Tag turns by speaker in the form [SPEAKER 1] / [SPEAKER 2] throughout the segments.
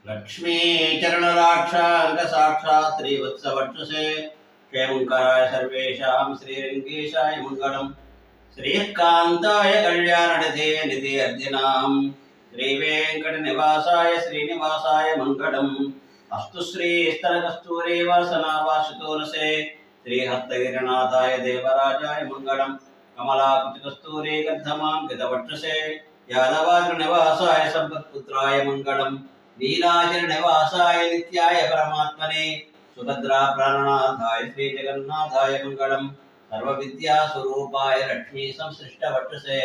[SPEAKER 1] लक्ष्मी चरणराक्षांग साक्षात् श्रीवत्सवक्षसे क्षेमंकराय सर्वेषां श्रीरंगेशाय मंगलम् श्रीकांताय कल्याणनिधे निधि अर्दिनां श्रीवेंकटनिवासाय श्रीनिवासाय मंगलम् अस्तु श्रीस्तरकस्तूरे वासनावासुतोरसे श्रीहस्तगिरिनाथाय देवराजाय मंगलम् कमलाकुचकस्तूरे गद्धमां गतवक्षसे यादवाद्रिनिवासाय सम्पत्पुत्राय मंगलम् नीलाचलनिवासाय नित्याय परमात्मने सुभद्रा प्राणनाथाय श्री जगन्नाथाय मंगलम् सर्वविद्यास्वरूपाय लक्ष्मी संसृष्टवक्षसे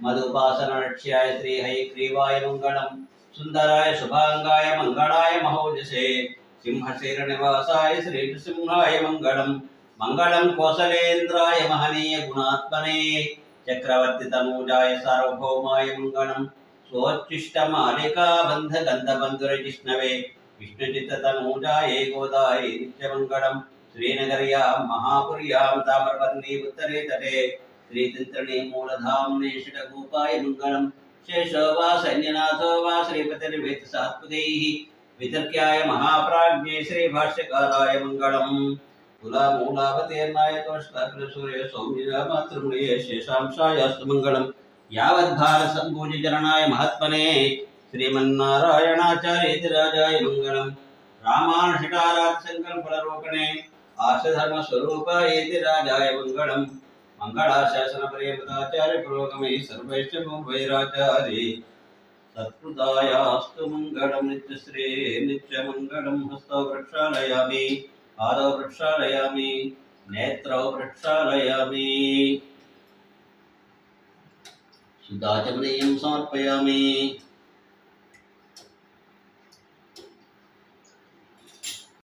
[SPEAKER 1] मधुपासनलक्ष्याय श्री हयग्रीवाय मंगलम् सुंदराय शुभांगाय मंगलाय महोजसे सिंहशीर्षनिवासाय श्री नृसिंहाय मंगलम् मंगलम् कौसलेन्द्राय महनीय गुणात्मने चक्रवर्ती तनूजाय सार्वभौमाय मंगलम् स्वोच्चिष्टमालिका बंध गंधबंधुर जिष्णवे विष्णुचित्ततनूजाये गोदाये नित्यमंगलम् श्रीनगर्यां महापुर्यां ताम्रपर्णी उत्तरे तटे श्रीचिन्त्रणे मूलधाम्ने षट्गोपाय मंगलम् शेषो वा सैन्यनाथो वा श्रीपतिर्वेदसात्पदैः वितर्क्याय महाप्राज्ञे श्रीभाष्यकाराय मंगलम् तुलामूलावतीर्णाय कौशलाग्रसूर्य सौम्य मातृमुनिये शेषांशायास्तु मंगलम् यावद्भारसम्भूजिचरणाय महात्मने श्रीमन्नारायणाचार्येतिराजाय मंगलम् रामानुषिकारात्सङ्कल्पफलरूपिणे आशधर्मस्वरूपायेतिराजाय मंगलम् मंगलाशासनपर्यन्ताचार्य पुरोगमे सर्वैश्च वैराचार्ये सत्कृतायास्तु मंगलम् नित्यश्री नित्यमंगलम् हस्तौ प्रक्षालयामि पादौ प्रक्षालयामि नेत्रौ प्रक्षालयामि शुद्धाचमनीयं समर्पयामि।